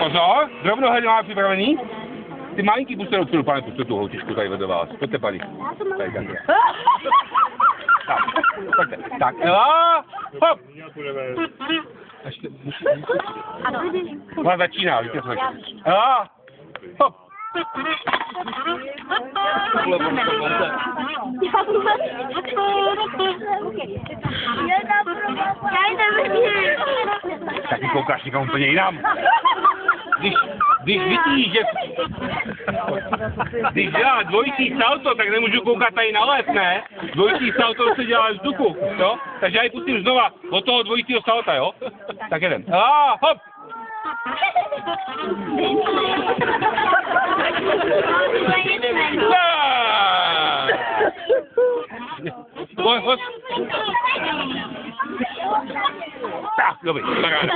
pozor, rovnohledně máme připravený. Ty malinký puste dopředu, pane, puste tu holčičku tady vedle vás. Pojďte, paní. Tady, tak. Tak, pojďte. Tak, hop. Ona začíná, víte, co začíná. Hop. Taky koukáš někam úplně jinam. Když vidíš, že... Když dělá dvojitý salto, tak nemůžu koukat tady na les, ne? Dvojitý salto se dělá z vzduchu, jo? Takže já ji pustím znova od toho dvojitýho salta, jo? Tak jeden. Hop! Pojď. Tak, dobrý, paráda.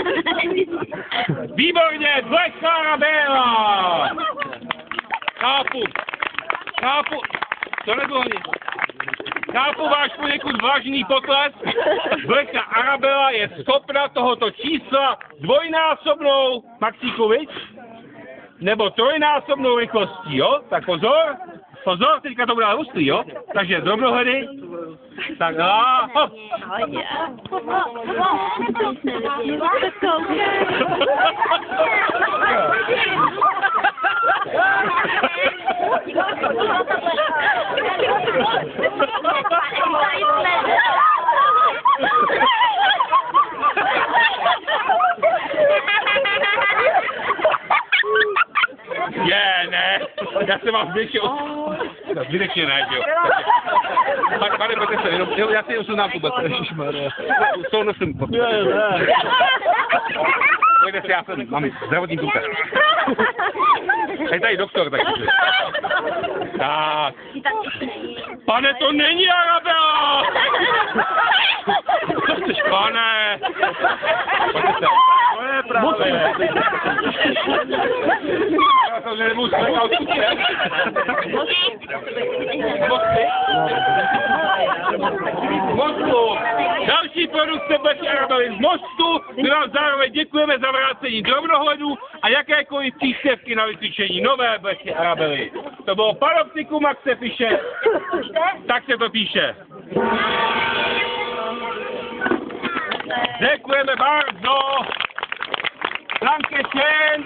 Výborně, Black Arabella! Chápu. To nebylo nic. Chápu váš poněkud vážný pokles. Black Arabella je schopna tohoto čísla dvojnásobnou, Maxíku, viď? Nebo trojnásobnou rychlostí, jo? Tak pozor, teďka to bude hustý, jo? Takže drobnohledy. Tak hop. Ne, já jsem vás zbytečně ne, jo. Pane, pojďte se, já si jenom seznám vůbec. Ježišmarja. Z toho nosím. Pojďte se, já jsem, mám zdravotní kuchař. Je tady doktor, tak. Tak. Pane, to není Arabella! Co chceš, pane? Pojďte se. To je právě. Já jsem nebudu slékat kuchy, ne? Mostu. Další produkce Black Arabelly z Mostu. My vám zároveň děkujeme za vrácení drobnohledů a jakékoliv příspěvky na vycvičení nové Black Arabelly. To bylo Panoptikum, jak se píše. Tak se to píše. Děkujeme bardzo. Dankeschön.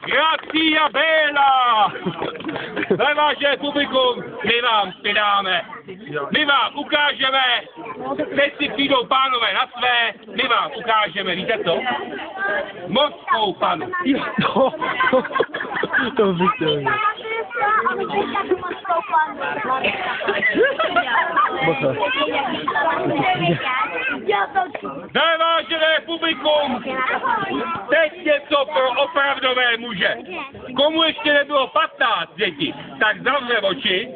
Grazie bella! Vážené publikum, my vám přidáme. My vám ukážeme, teď si přijdou pánové na své, my vám ukážeme, víte co? Mořskou panu. To víte. Vážené publikum, teď něco pro opravdové muže. Komu ještě nebylo 15 děti, tak zavře oči,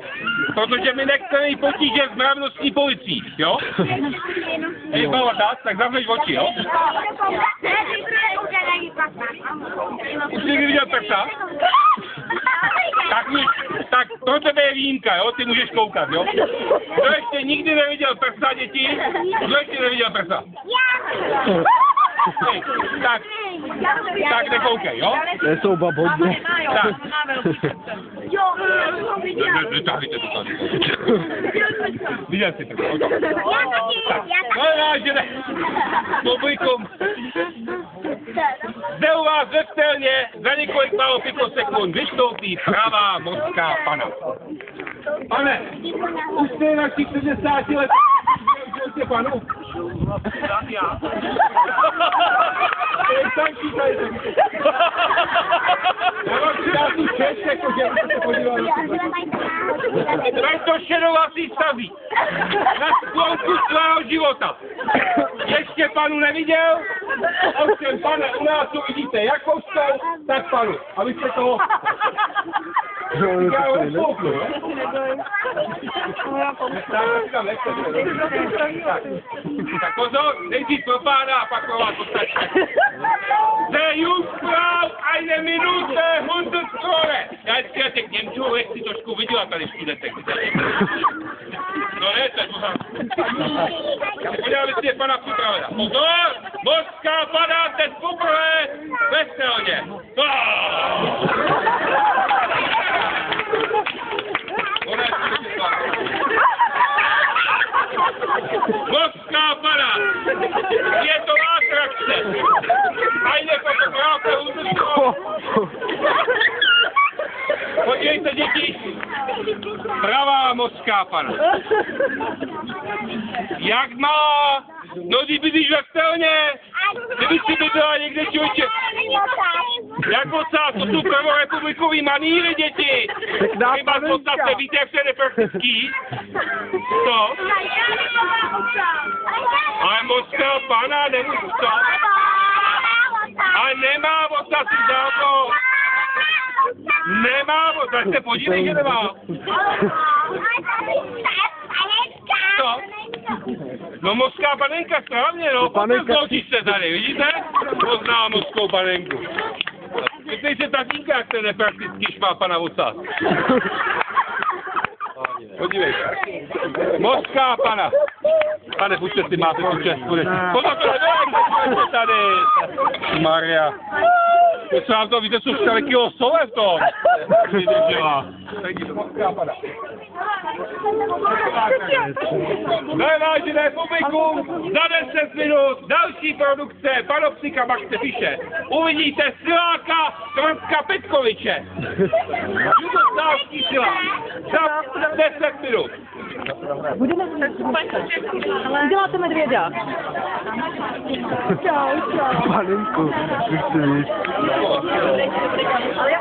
protože my nechceme jít potíže s mravnostní policií, jo? Hej, bylo tak zavřeš oči, jo? Už jsi viděl prsa? Tak pro tebe je výjimka, jo? Ty můžeš koukat, jo? Kdo ještě nikdy neviděl prsa, děti? Kdo ještě neviděl prsa? Hej, tak nekoukej, jo? Jsou babodně. Tak. Netahejte to tady. Viděl jsi to, o to. Tak, vážené publikum. Zde u vás ve stelně za několik málo pikosekund vystoupí pravá mořská pana. Pane, už jste na 60 let. Užijte panu. Já vám přidám tu čest, jakože se podíval na to. Tak to šedovlasý staví. Na sklonku svého života. Ještě panu neviděl? Ovšem, pane, u nás to vidíte jak kostou, tak panu. Abyste toho... Já ho nekouknu, jo? Tak pozor, nejdřív pro pána a pak pro vás ostatní. Der Jungfrau eine Minute 100 Krone. Já vždycky k Němčů, jak si trošku viděla tady v studentech. No ne, to je pořád. Podíváme si je pana připravena. Pozor! Mořská pana teď poprvé veselně. Mořská pana! Je to atrakce! A jde fotografie udržovat! Podívejte, děti! Pravá mořská pana! Jak má? No, kdyby když veselně! Kdyby si bydlela někde člověče! Jak ocás, to jsou prvorepublikový maníry, děti! Chyba podstatě, víte, jak to je nepraktický? Co? Ale mořská pana, nemusí to. Ale nemá ocas, záko! Nemá ocas, se podívej, že nemá. Co? No mořská panenka, správně, no. Poznáš se tady, vidíte? Pozná mořskou panenku. Pěknej se tatínka, jak ten nepraktický šmá pana ocas. Podívej. Mořská pana. Pane, buďte si, máte tu čest. Pozor, to nedělejte tady. Maria. Co vám to, víte, co 4 kilo sole v tom? Mořská pana. Vážené publikum, za 10 minut další produkce Panoptika Maxe Fische. Uvidíte siláka Tvrdka Petkoviče. Jugoslávský silák. Za 10 minut. Uděláte medvěda. Panenku, chci víc. Ale já